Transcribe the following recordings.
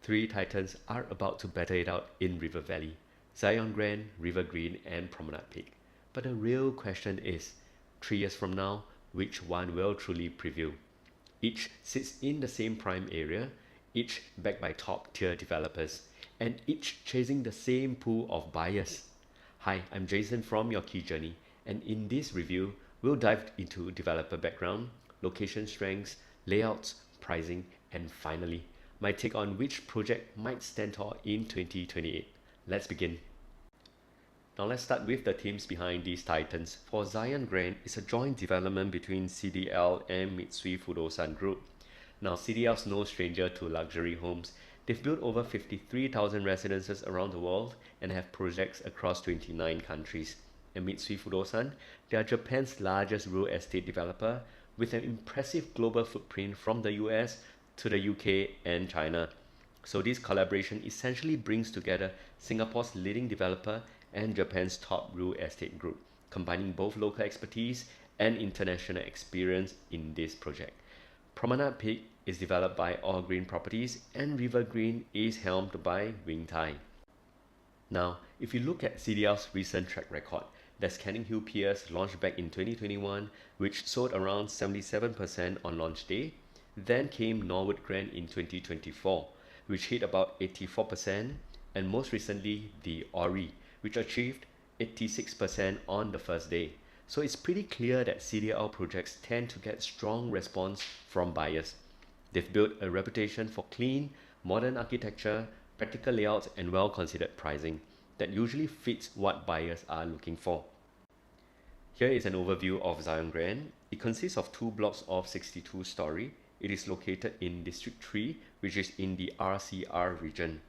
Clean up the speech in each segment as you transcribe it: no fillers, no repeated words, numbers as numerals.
Three titans are about to battle it out in River Valley: Zion Grand, River Green, and Promenade Peak. But the real question is, 3 years from now, which one will truly prevail? Each sits in the same prime area, each backed by top tier developers, and each chasing the same pool of buyers. Hi, I'm Jason from Your Key Journey, and in this review, we'll dive into developer background, location strengths, layouts, pricing, and finally, my take on which project might stand tall in 2028. Let's begin. Now let's start with the teams behind these titans. For Zion Grand, it's a joint development between CDL and Mitsui Fudosan Group. Now CDL's no stranger to luxury homes. They've built over 53,000 residences around the world and have projects across 29 countries. And Mitsui Fudosan, they are Japan's largest real estate developer with an impressive global footprint from the US to the UK and China. So this collaboration essentially brings together Singapore's leading developer and Japan's top real estate group, combining both local expertise and international experience in this project. Promenade Peak is developed by All Green Properties and River Green is helmed by Wing Tai. Now, if you look at CDL's recent track record, there's Canning Hill Piers launched back in 2021, which sold around 77% on launch day. Then came Norwood Grand in 2024, which hit about 84%, and most recently the Ori, which achieved 86% on the first day. So it's pretty clear that CDL projects tend to get strong response from buyers. They've built a reputation for clean, modern architecture, practical layouts, and well-considered pricing that usually fits what buyers are looking for. Here is an overview of Zion Grand. It consists of two blocks of 62 story. It is located in District 3, which is in the RCR region.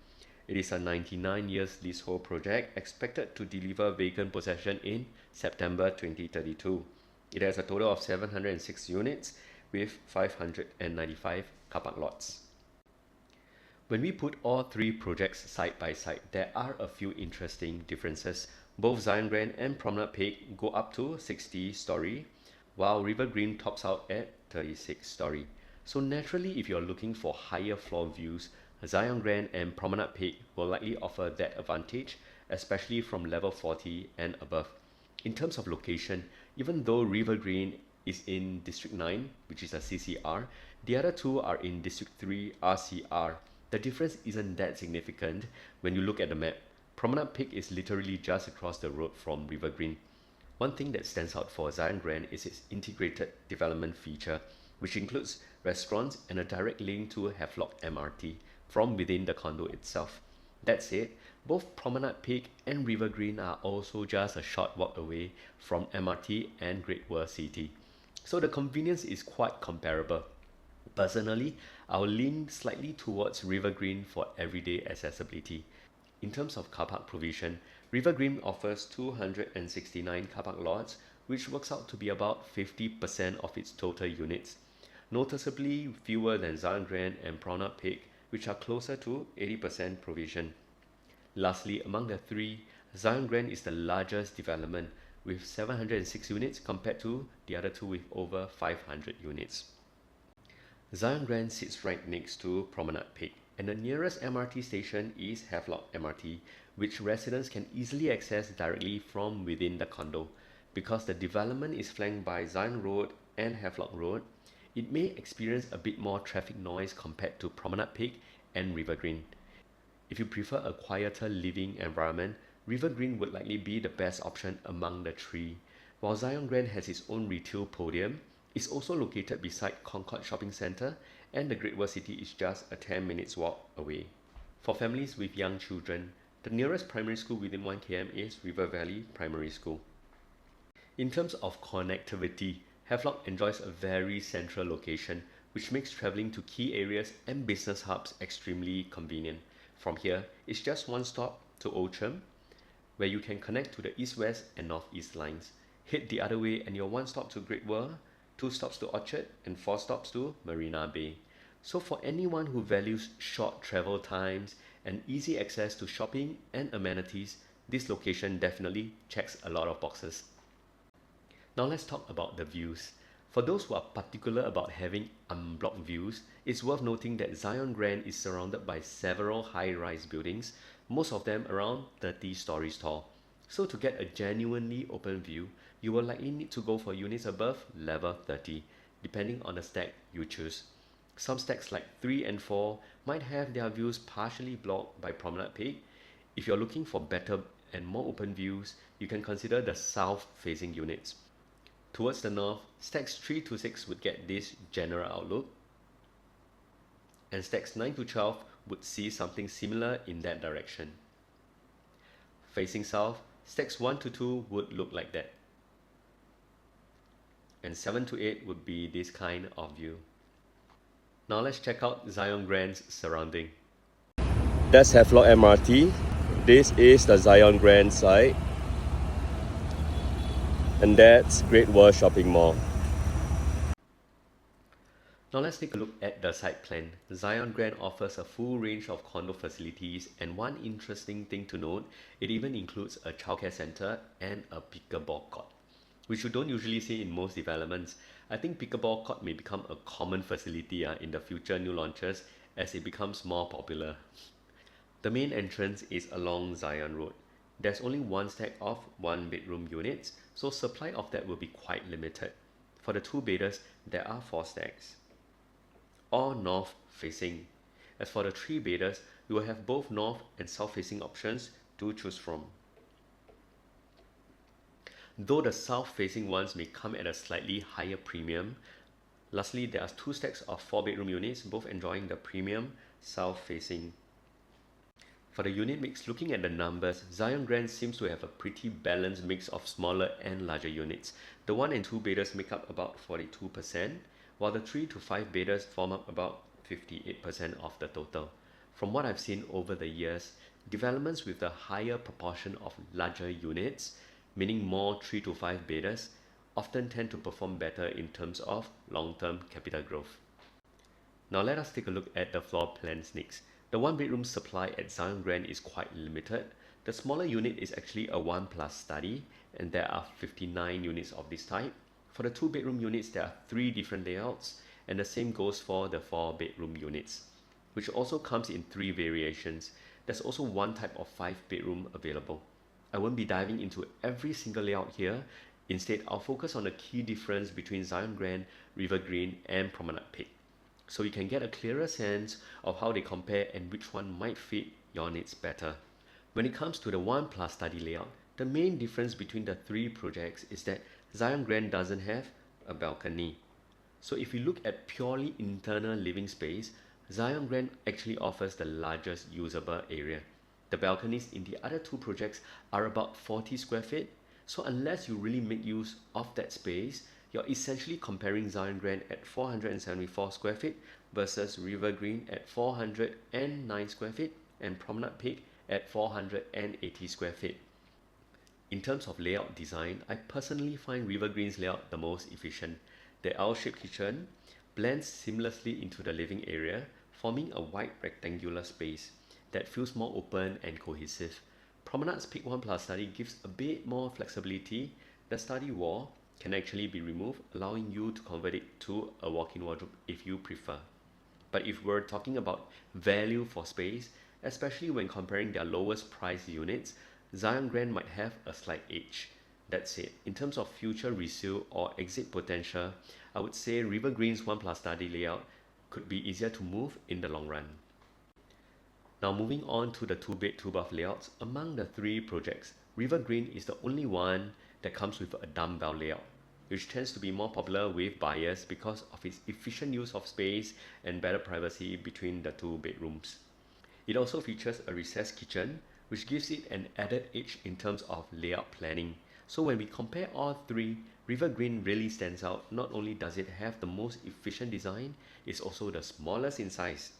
It is a 99 years leasehold project expected to deliver vacant possession in September 2032. It has a total of 706 units with 595 car park lots. When we put all three projects side by side, there are a few interesting differences. Both Zion Grand and Promenade Peak go up to 60 story, while River Green tops out at 36 story. So naturally, if you're looking for higher floor views, Zion Grand and Promenade Peak will likely offer that advantage, especially from level 40 and above. In terms of location, even though River Green is in District 9, which is a CCR, the other two are in District 3 RCR. The difference isn't that significant when you look at the map. Promenade Peak is literally just across the road from River Green. One thing that stands out for Zion Grand is its integrated development feature, which includes restaurants and a direct link to Havelock MRT from within the condo itself. That said, both Promenade Peak and River Green are also just a short walk away from MRT and Great World City. So the convenience is quite comparable. Personally, I'll lean slightly towards River Green for everyday accessibility. In terms of car park provision, River Green offers 269 car park lots, which works out to be about 50% of its total units, noticeably fewer than Zion Grand and Promenade Peak, which are closer to 80% provision. Lastly, among the three, Zion Grand is the largest development with 706 units compared to the other two with over 500 units. Zion Grand sits right next to Promenade Peak, and the nearest MRT station is Havelock MRT, which residents can easily access directly from within the condo. Because the development is flanked by Zion Road and Havelock Road, it may experience a bit more traffic noise compared to Promenade Peak and River Green. If you prefer a quieter living environment, River Green would likely be the best option among the three. While Zion Grand has its own retail podium, it's also located beside Concord Shopping Centre, and the Great World City is just a 10 minutes walk away. For families with young children, the nearest primary school within 1 km is River Valley Primary School. In terms of connectivity, Havelock enjoys a very central location, which makes travelling to key areas and business hubs extremely convenient. From here, it's just one stop to Outram, where you can connect to the East-West and North-East lines. Head the other way and you're one stop to Great World, 2 stops to Orchard, and 4 stops to Marina Bay. So for anyone who values short travel times and easy access to shopping and amenities, this location definitely checks a lot of boxes. Now let's talk about the views. For those who are particular about having unblocked views, it's worth noting that Zyon Grand is surrounded by several high-rise buildings, most of them around 30 stories tall. So to get a genuinely open view, you will likely need to go for units above level 30, depending on the stack you choose. Some stacks like 3 and 4 might have their views partially blocked by Promenade Peak. If you're looking for better and more open views, you can consider the south-facing units. Towards the north, stacks 3 to 6 would get this general outlook, and stacks 9 to 12 would see something similar in that direction. Facing south, stacks 1 to 2 would look like that, and 7 to 8 would be this kind of view. Now let's check out Zyon Grand's surrounding. That's Havelock MRT. This is the Zyon Grand side. And that's Great World Shopping Mall. Now let's take a look at the site plan. Zyon Grand offers a full range of condo facilities, and one interesting thing to note, it even includes a childcare center and a pickleball court, which you don't usually see in most developments. I think pickleball court may become a common facility in the future new launches as it becomes more popular. The main entrance is along Zyon Road. There's only one stack of 1-bedroom units, so supply of that will be quite limited. For the 2-bedders, there are 4 stacks, all north facing. As for the 3-bedders, you will have both north and south facing options to choose from. Though the south facing ones may come at a slightly higher premium. Lastly, there are 2 stacks of 4-bedroom units, both enjoying the premium south facing. For the unit mix, looking at the numbers, Zyon Grand seems to have a pretty balanced mix of smaller and larger units. The 1 and 2 bedders make up about 42%, while the 3 to 5 bedders form up about 58% of the total. From what I've seen over the years, developments with the higher proportion of larger units, meaning more 3 to 5 bedders, often tend to perform better in terms of long-term capital growth. Now let us take a look at the floor plans next. The 1-bedroom supply at Zyon Grand is quite limited. The smaller unit is actually a 1+ study, and there are 59 units of this type. For the 2-bedroom units, there are 3 different layouts, and the same goes for the 4-bedroom units, which also comes in 3 variations. There's also one type of 5-bedroom available. I won't be diving into every single layout here. Instead, I'll focus on the key difference between Zyon Grand, River Green, and Promenade Peak, so you can get a clearer sense of how they compare and which one might fit your needs better. When it comes to the 1+ study layout, the main difference between the 3 projects is that Zyon Grand doesn't have a balcony. So if you look at purely internal living space, Zyon Grand actually offers the largest usable area. The balconies in the other 2 projects are about 40 square feet, so unless you really make use of that space, you're essentially comparing Zyon Grand at 474 square feet versus River Green at 409 square feet and Promenade Peak at 480 square feet. In terms of layout design, I personally find River Green's layout the most efficient. The L-shaped kitchen blends seamlessly into the living area, forming a wide rectangular space that feels more open and cohesive. Promenade's Peak 1+ study gives a bit more flexibility. The study wall can actually be removed, allowing you to convert it to a walk-in wardrobe if you prefer. But if we're talking about value for space, especially when comparing their lowest price units, Zyon Grand might have a slight edge. That said, in terms of future resale or exit potential, I would say River Green's 1+ study layout could be easier to move in the long run. Now moving on to the 2-bed 2-bath layouts, among the 3 projects, River Green is the only one that comes with a dumbbell layout, which tends to be more popular with buyers because of its efficient use of space and better privacy between the 2 bedrooms. It also features a recessed kitchen, which gives it an added edge in terms of layout planning. So when we compare all 3, River Green really stands out. Not only does it have the most efficient design, it's also the smallest in size,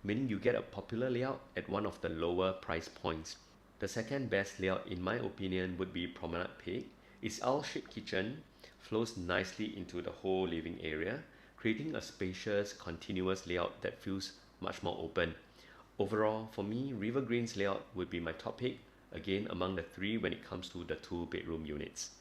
meaning you get a popular layout at one of the lower price points. The second best layout in my opinion would be Promenade Peak. Its L-shaped kitchen flows nicely into the whole living area, creating a spacious, continuous layout that feels much more open. Overall, for me, River Green's layout would be my top pick, again among the 3 when it comes to the 2-bedroom units.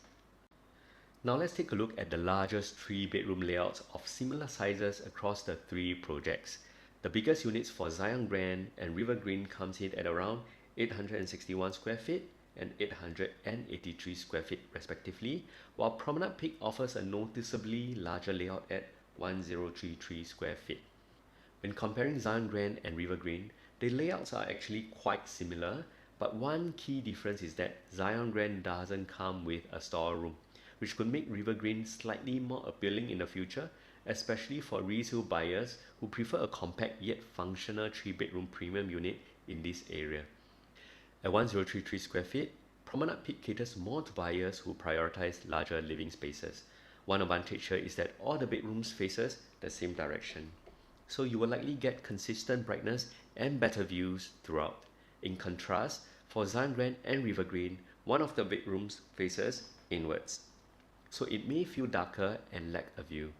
Now let's take a look at the largest 3-bedroom layouts of similar sizes across the 3 projects. The biggest units for Zyon Grand and River Green comes in at around 861 square feet and 883 square feet respectively, while Promenade Peak offers a noticeably larger layout at 1033 square feet. When comparing Zyon Grand and River Green, the layouts are actually quite similar, but one key difference is that Zyon Grand doesn't come with a storeroom, which could make River Green slightly more appealing in the future, especially for resale buyers who prefer a compact yet functional 3-bedroom premium unit in this area. At 1033 square feet, Promenade Peak caters more to buyers who prioritize larger living spaces. One advantage here is that all the bedrooms faces the same direction, so you will likely get consistent brightness and better views throughout. In contrast, for Zyon Grand and River Green, one of the bedrooms faces inwards, so it may feel darker and lack a view.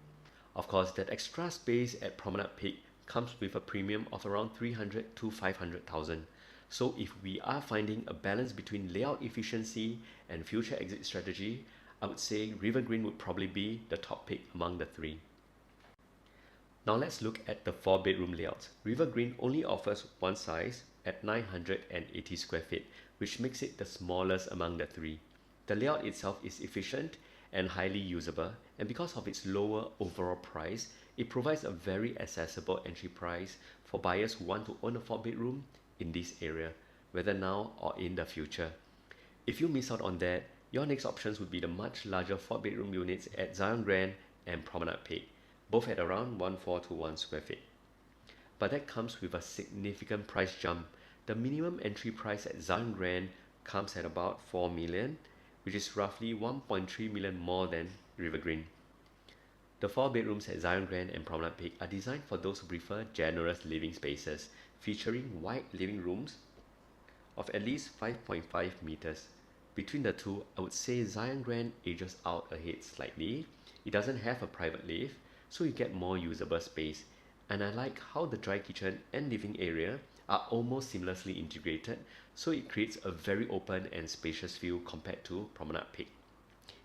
Of course, that extra space at Promenade Peak comes with a premium of around 300 to 500,000. So if we are finding a balance between layout efficiency and future exit strategy, I would say River Green would probably be the top pick among the 3. Now let's look at the 4-bedroom layouts. River Green only offers one size at 980 square feet, which makes it the smallest among the 3. The layout itself is efficient and highly usable, and because of its lower overall price, it provides a very accessible entry price for buyers who want to own a 4-bedroom in this area, whether now or in the future. If you miss out on that, your next options would be the much larger 4-bedroom units at Zyon Grand and Promenade Peak, both at around 1421 square feet. But that comes with a significant price jump. The minimum entry price at Zyon Grand comes at about 4 million, which is roughly 1.3 million more than River Green. The 4 bedrooms at Zyon Grand and Promenade Peak are designed for those who prefer generous living spaces, featuring wide living rooms of at least 5.5 meters. Between the two, I would say Zyon Grand ages out ahead slightly. It doesn't have a private lift, so you get more usable space. And I like how the dry kitchen and living area are almost seamlessly integrated, so it creates a very open and spacious feel compared to Promenade Peak.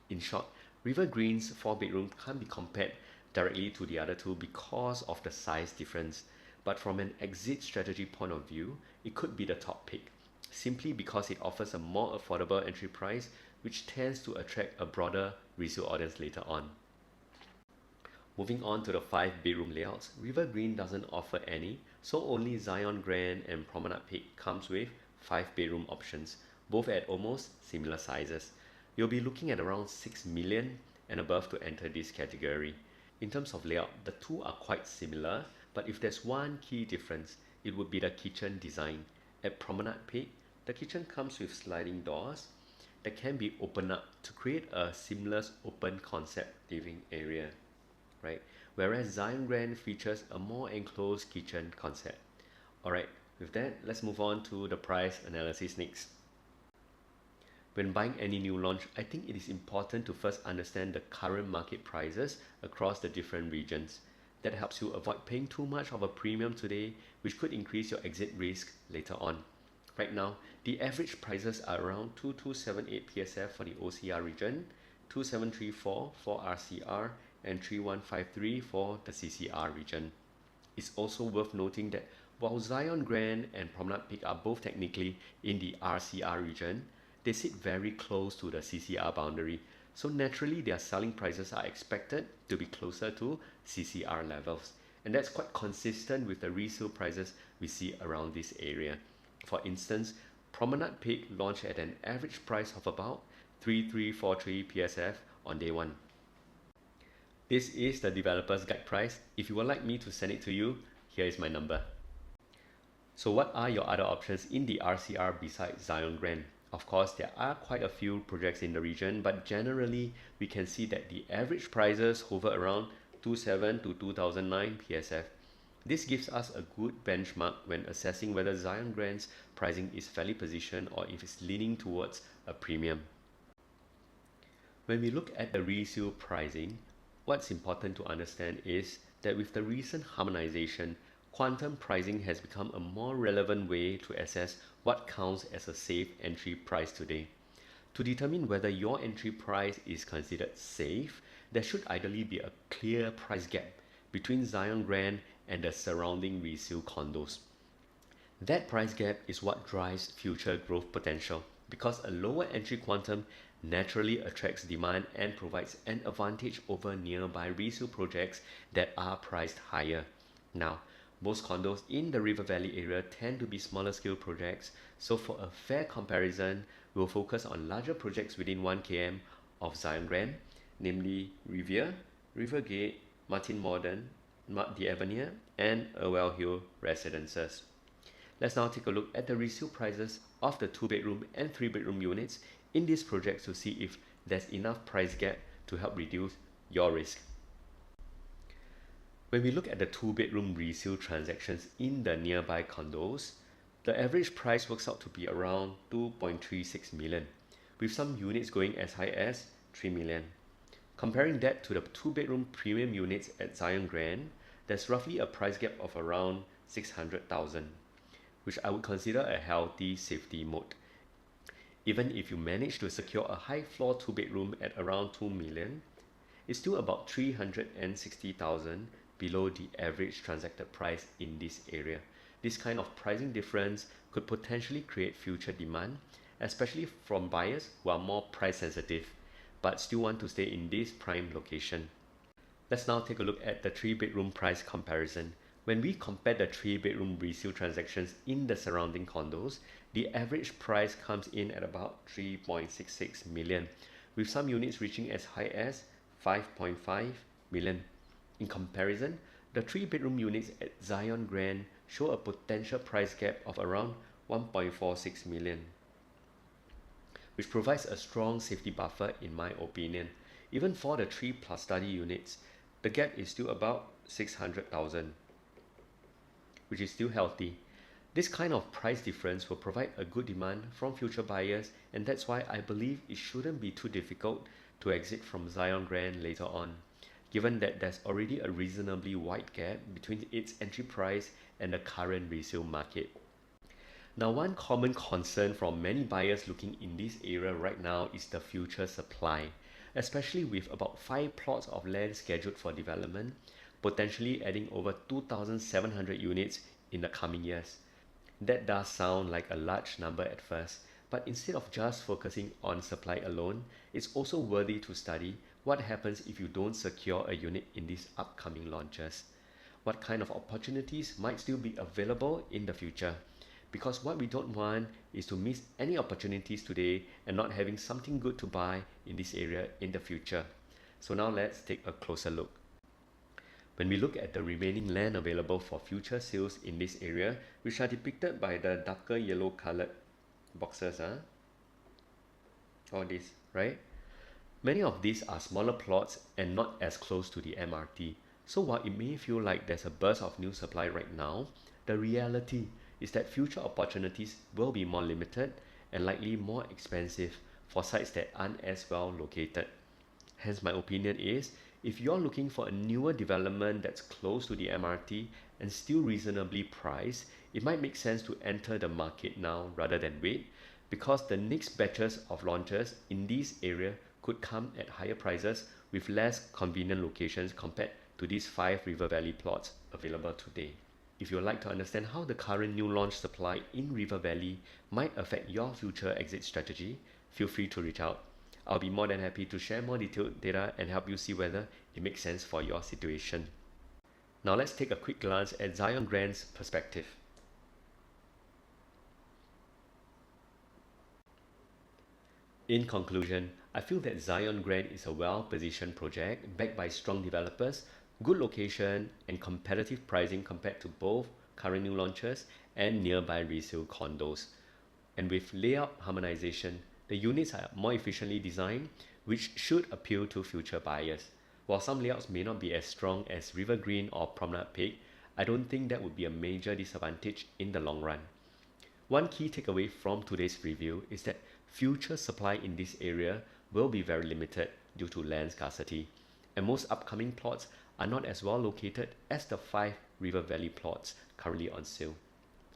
In short, River Green's 4-bedroom can't be compared directly to the other two because of the size difference, but from an exit strategy point of view, it could be the top pick, simply because it offers a more affordable entry price, which tends to attract a broader resale audience later on. Moving on to the 5-bedroom layouts, River Green doesn't offer any, so only Zyon Grand and Promenade Peak comes with 5-bedroom options, both at almost similar sizes. You'll be looking at around 6 million and above to enter this category. In terms of layout, the two are quite similar, but if there's one key difference, it would be the kitchen design. At Promenade Peak, the kitchen comes with sliding doors that can be opened up to create a seamless open concept living area, right? Whereas Zyon Grand features a more enclosed kitchen concept. Alright, with that, let's move on to the price analysis next. When buying any new launch, I think it is important to first understand the current market prices across the different regions. That helps you avoid paying too much of a premium today, which could increase your exit risk later on. Right now, the average prices are around 2278 PSF for the OCR region, 2734 for RCR, and 3153 for the CCR region. It's also worth noting that while Zyon Grand and Promenade Peak are both technically in the RCR region, they sit very close to the CCR boundary, so naturally their selling prices are expected to be closer to CCR levels, and that's quite consistent with the resale prices we see around this area. For instance, Promenade Peak launched at an average price of about 3343 PSF on day 1. This is the developer's guide price. If you would like me to send it to you, here is my number. So what are your other options in the RCR besides Zyon Grand? Of course, there are quite a few projects in the region, but generally we can see that the average prices hover around 27 to 2009 PSF. This gives us a good benchmark when assessing whether Zyon Grand's pricing is fairly positioned or if it's leaning towards a premium. When we look at the resale pricing, what's important to understand is that with the recent harmonization, quantum pricing has become a more relevant way to assess what counts as a safe entry price today. To determine whether your entry price is considered safe, there should ideally be a clear price gap between Zyon Grand and the surrounding resale condos. That price gap is what drives future growth potential because a lower entry quantum naturally attracts demand and provides an advantage over nearby resale projects that are priced higher. Now, most condos in the River Valley area tend to be smaller scale projects, so for a fair comparison, we'll focus on larger projects within 1 km of Zion Grand, namely Riviera, Rivergate, Martin Modern, The Avenir, and Irwell Hill Residences. Let's now take a look at the resale prices of the 2-bedroom and 3-bedroom units in these projects to see if there's enough price gap to help reduce your risk. When we look at the 2-bedroom resale transactions in the nearby condos, the average price works out to be around 2.36 million, with some units going as high as 3 million. Comparing that to the 2-bedroom premium units at Zion Grand, there's roughly a price gap of around 600,000, which I would consider a healthy safety mode. Even if you manage to secure a high floor 2-bedroom at around 2 million, it's still about 360,000 below the average transacted price in this area. This kind of pricing difference could potentially create future demand, especially from buyers who are more price sensitive but still want to stay in this prime location. Let's now take a look at the 3-bedroom price comparison. When we compare the 3-bedroom resale transactions in the surrounding condos, the average price comes in at about 3.66 million, with some units reaching as high as 5.5 million. In comparison, the 3-bedroom units at Zion Grand show a potential price gap of around 1.46 million, which provides a strong safety buffer in my opinion. Even for the 3+ study units, the gap is still about 600,000, which is still healthy. This kind of price difference will provide a good demand from future buyers, and that's why I believe it shouldn't be too difficult to exit from Zion Grand later on, given that there's already a reasonably wide gap between its entry price and the current resale market. Now, one common concern from many buyers looking in this area right now is the future supply, especially with about 5 plots of land scheduled for development, potentially adding over 2,700 units in the coming years. That does sound like a large number at first, but instead of just focusing on supply alone, it's also worthy to study what happens if you don't secure a unit in these upcoming launches. What kind of opportunities might still be available in the future? Because what we don't want is to miss any opportunities today and not having something good to buy in this area in the future. So now let's take a closer look. When we look at the remaining land available for future sales in this area, which are depicted by the darker yellow colored boxes, all these, right? Many of these are smaller plots and not as close to the MRT. So while it may feel like there's a burst of new supply right now, the reality is that future opportunities will be more limited and likely more expensive for sites that aren't as well located. Hence, my opinion is, if you're looking for a newer development that's close to the MRT and still reasonably priced, it might make sense to enter the market now rather than wait, because the next batches of launches in this area could come at higher prices with less convenient locations compared to these 5 River Valley plots available today. If you would like to understand how the current new launch supply in River Valley might affect your future exit strategy, feel free to reach out. I'll be more than happy to share more detailed data and help you see whether it makes sense for your situation. Now let's take a quick glance at Zion Grand's perspective. In conclusion, I feel that Zion Grand is a well-positioned project backed by strong developers, good location, and competitive pricing compared to both current new launches and nearby resale condos. And with layout harmonization, the units are more efficiently designed, which should appeal to future buyers. While some layouts may not be as strong as River Green or Promenade Peak, I don't think that would be a major disadvantage in the long run. One key takeaway from today's review is that future supply in this area will be very limited due to land scarcity, and most upcoming plots are not as well located as the 5 River Valley plots currently on sale.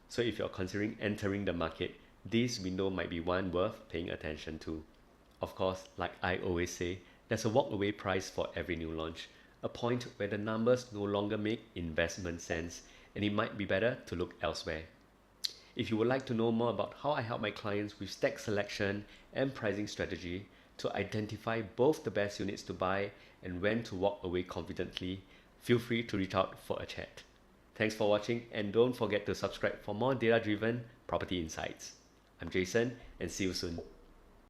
So if you're considering entering the market, this window might be one worth paying attention to. Of course, like I always say, there's a walk-away price for every new launch, a point where the numbers no longer make investment sense and it might be better to look elsewhere. If you would like to know more about how I help my clients with stack selection and pricing strategy to identify both the best units to buy and when to walk away confidently, feel free to reach out for a chat. Thanks for watching and don't forget to subscribe for more data-driven property insights. I'm Jason and see you soon.